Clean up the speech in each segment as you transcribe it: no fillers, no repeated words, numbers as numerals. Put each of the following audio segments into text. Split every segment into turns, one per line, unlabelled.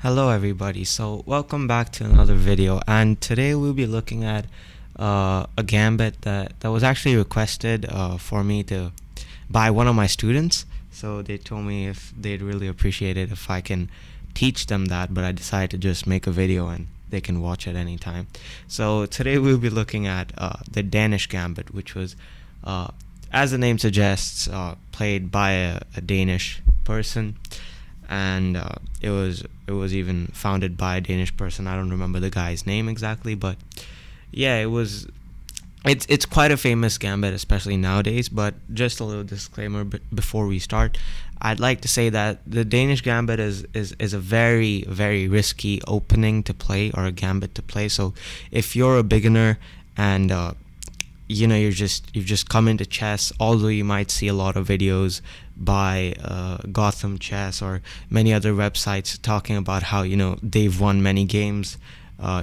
Hello everybody, so welcome back to another video, and today we'll be looking at a gambit that was actually requested for me to by one of my students. So they told me if they'd really appreciate it if I can teach them that, but I decided to just make a video and they can watch it anytime. So today we'll be looking at the Danish Gambit, which was, as the name suggests, played by a Danish person, and it was even founded by a Danish person. I don't remember the guy's name exactly, but yeah, it's quite a famous gambit, especially nowadays. But just a little disclaimer before we start, I'd like to say that the Danish Gambit is a very, very risky opening to play, or a gambit to play. So if you're a beginner and you've just come into chess, although you might see a lot of videos by Gotham Chess or many other websites talking about how they've won many games,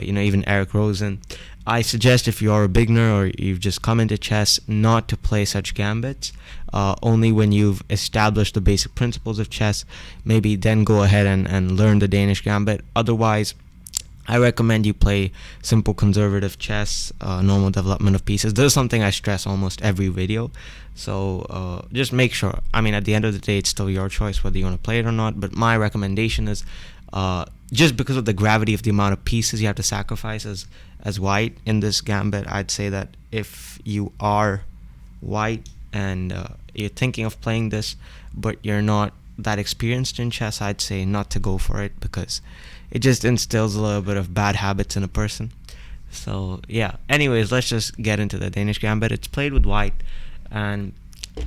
even Eric Rosen. I suggest if you're a beginner or you've just come into chess, not to play such gambits. Only when you've established the basic principles of chess, maybe then go ahead and learn the Danish Gambit. Otherwise, I recommend you play simple conservative chess, normal development of pieces. This is something I stress almost every video. So just make sure. I mean, at the end of the day, it's still your choice whether you want to play it or not. But my recommendation is, just because of the gravity of the amount of pieces you have to sacrifice as white in this gambit, I'd say that if you are white and you're thinking of playing this, but you're not that experienced in chess, I'd say not to go for it, because it just instills a little bit of bad habits in a person. So yeah, anyways, let's just get into the Danish Gambit. It's played with white, and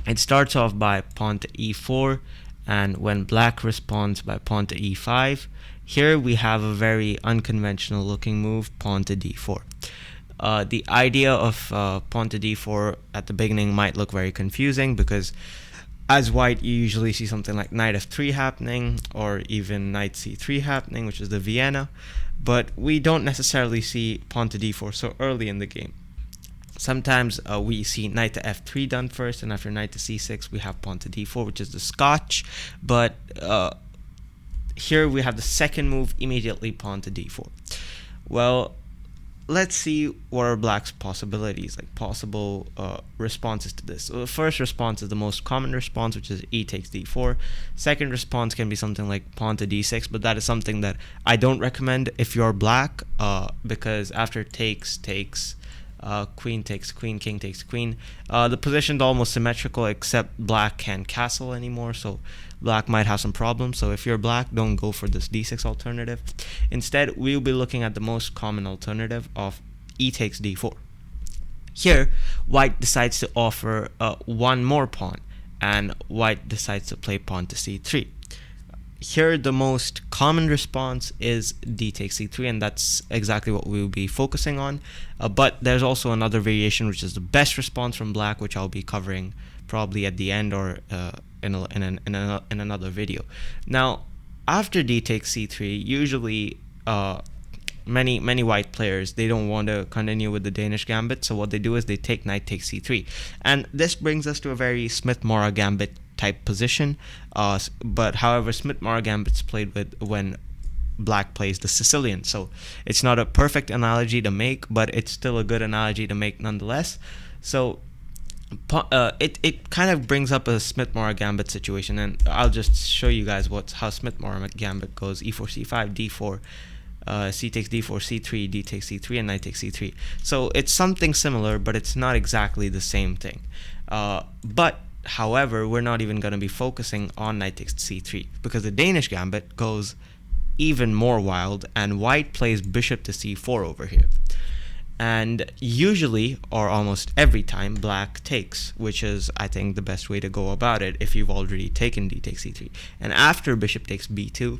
it starts off by pawn to e4, and when black responds by pawn to e5, here we have a very unconventional looking move, pawn to d4. The idea of pawn to d4 at the beginning might look very confusing, because as white, you usually see something like knight f3 happening, or even knight c3 happening, which is the Vienna, but we don't necessarily see pawn to d4 so early in the game. Sometimes we see knight to f3 done first, and after knight to c6 we have pawn to d4, which is the Scotch, but here we have the second move, immediately pawn to d4. Well, let's see what are black's possibilities, like possible responses to this. So the first response is the most common response, which is e takes d4. Second response can be something like pawn to d6, but that is something that I don't recommend if you're black, because after takes, queen takes queen, king takes queen, the position's almost symmetrical, except black can't castle anymore, so black might have some problems. So if you're black, don't go for this d6 alternative. Instead, we'll be looking at the most common alternative of e takes d4. Here, white decides to offer one more pawn, and white decides to play pawn to c3. Here, the most common response is d takes c3, and that's exactly what we'll be focusing on. But there's also another variation, which is the best response from black, which I'll be covering probably at the end, or in another video. Now, after d takes c3, usually many white players, they don't want to continue with the Danish Gambit, so what they do is they take knight takes c3, and this brings us to a very Smith-Morra Gambit type position. But however, Smith-Morra Gambit's played with when black plays the Sicilian, so it's not a perfect analogy to make, but it's still a good analogy to make nonetheless. So it kind of brings up a Smith-Morra Gambit situation, and I'll just show you guys how Smith-Morra Gambit goes: e4 c5 d4, c takes d4 c3, d takes c3, and knight takes c3. So it's something similar, but it's not exactly the same thing. But however, we're not even going to be focusing on knight takes c3, because the Danish Gambit goes even more wild, and white plays bishop to c4 over here. And usually, or almost every time, black takes, which is, I think, the best way to go about it if you've already taken d takes c3. And after bishop takes b2,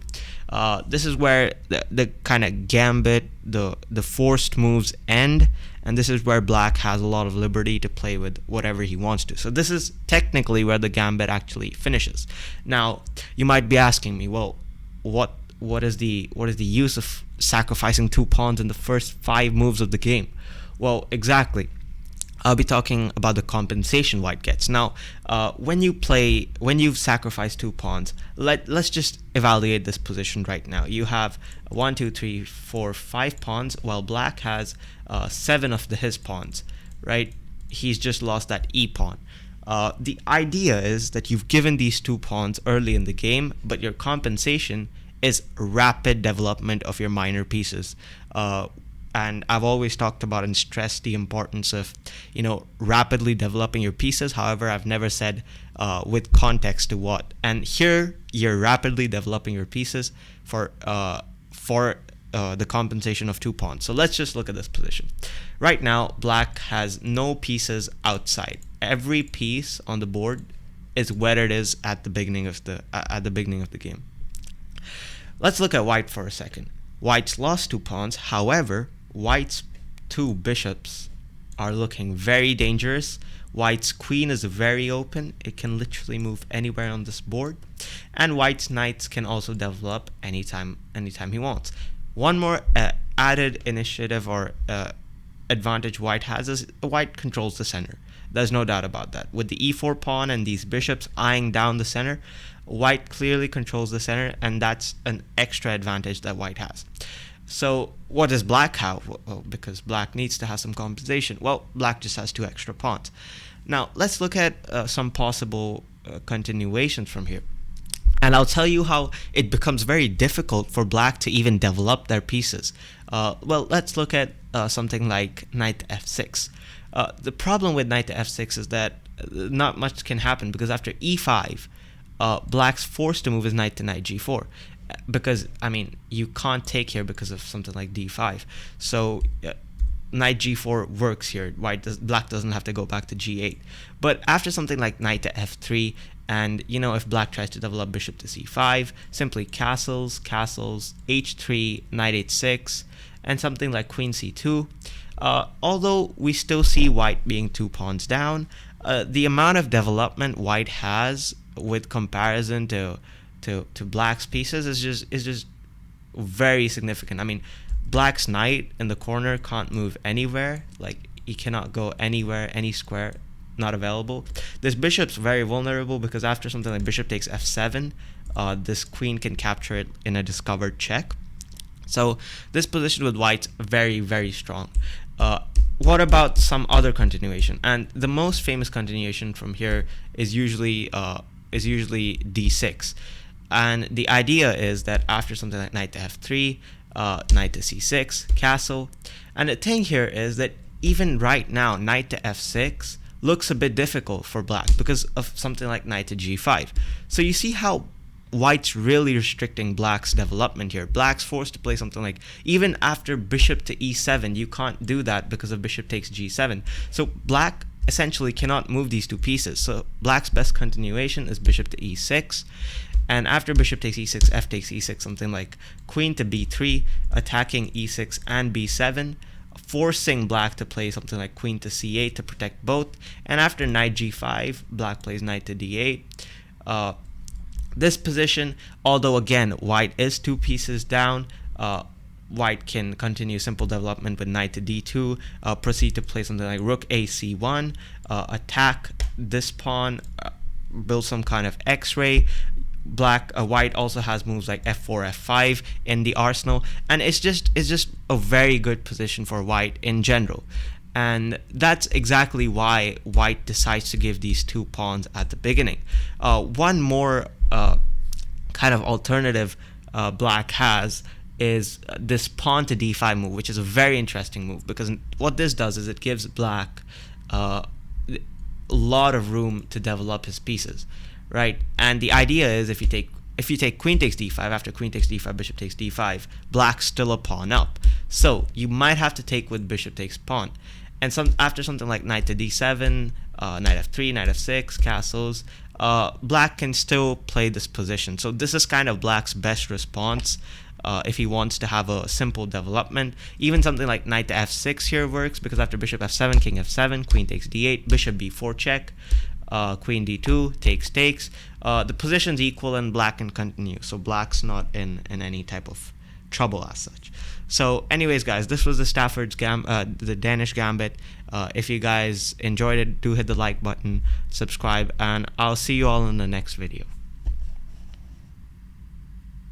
this is where the kind of gambit, the forced moves end, and this is where black has a lot of liberty to play with whatever he wants to. So this is technically where the gambit actually finishes. Now, you might be asking me, well, what is the use of sacrificing two pawns in the first 5 moves of the game? Well, exactly. I'll be talking about the compensation white gets. Now, when you've sacrificed 2 pawns, let's just evaluate this position right now. You have 1, 2, 3, 4, 5 pawns, while black has 7 of his pawns, right? He's just lost that e pawn. The idea is that you've given these 2 pawns early in the game, but your compensation is rapid development of your minor pieces. And I've always talked about and stressed the importance of, rapidly developing your pieces. However, I've never said with context to what. And here, you're rapidly developing your pieces for the compensation of 2 pawns. So let's just look at this position. Right now, black has no pieces outside. Every piece on the board is where it is at the beginning of the game. Let's look at white for a second. White's lost 2 pawns. However, white's 2 bishops are looking very dangerous. White's queen is very open. It can literally move anywhere on this board. And white's knights can also develop anytime he wants. One more added initiative or advantage white has is white controls the center. There's no doubt about that. With the e4 pawn and these bishops eyeing down the center, white clearly controls the center, and that's an extra advantage that white has. So what does black have? Well, because black needs to have some compensation. Well, black just has 2 extra pawns. Now, let's look at some possible continuations from here. And I'll tell you how it becomes very difficult for black to even develop their pieces. Well, let's look at something like knight to f6. The problem with knight to f6 is that not much can happen, because after e5, black's forced to move his knight to knight g4. Because, you can't take here because of something like d5. So knight g4 works here. Black doesn't have to go back to g8. But after something like knight to f3, and if black tries to develop bishop to c5, simply castles, h3, knight h6, and something like queen c2. Although we still see white being 2 pawns down, the amount of development white has with comparison to black's pieces is just very significant. Black's knight in the corner can't move anywhere. Like, he cannot go anywhere, any square, not available. This bishop's very vulnerable, because after something like bishop takes f7, this queen can capture it in a discovered check. So this position with white's very, very strong. What about some other continuation? And the most famous continuation from here is usually d6. And the idea is that after something like knight to f3, knight to c6, castle. And the thing here is that even right now, knight to f6 looks a bit difficult for black because of something like knight to g5. So you see how white's really restricting black's development here. Black's forced to play something like, even after bishop to e7, you can't do that because of bishop takes g7. So black essentially cannot move these 2 pieces. So black's best continuation is bishop to e6. And after bishop takes e6, f takes e6, something like queen to b3, attacking e6 and b7, forcing black to play something like queen to c8 to protect both. And after knight g5, black plays knight to d8. This position, although again white is 2 pieces down, white can continue simple development with knight to d2, proceed to play something like rook a c1, attack this pawn, build some kind of x-ray. White also has moves like f4, f5 in the arsenal, and it's just a very good position for white in general. And that's exactly why white decides to give these 2 pawns at the beginning. One more kind of alternative black has is this pawn to d5 move, which is a very interesting move, because what this does is it gives black a lot of room to develop his pieces, right? And the idea is if you take queen takes d5, after queen takes d5, bishop takes d5, black's still a pawn up. So you might have to take with bishop takes pawn. And after something like knight to d7, knight f3, knight f6, castles, black can still play this position. So this is kind of black's best response if he wants to have a simple development. Even something like knight to f6 here works, because after bishop f7, king f7, queen takes d8, bishop b4 check, queen d2, takes. The position's equal and black can continue. So black's not in any type of trouble as such. So anyways, guys, this was the Danish Gambit. If you guys enjoyed it, do hit the like button, subscribe, and I'll see you all in the next video.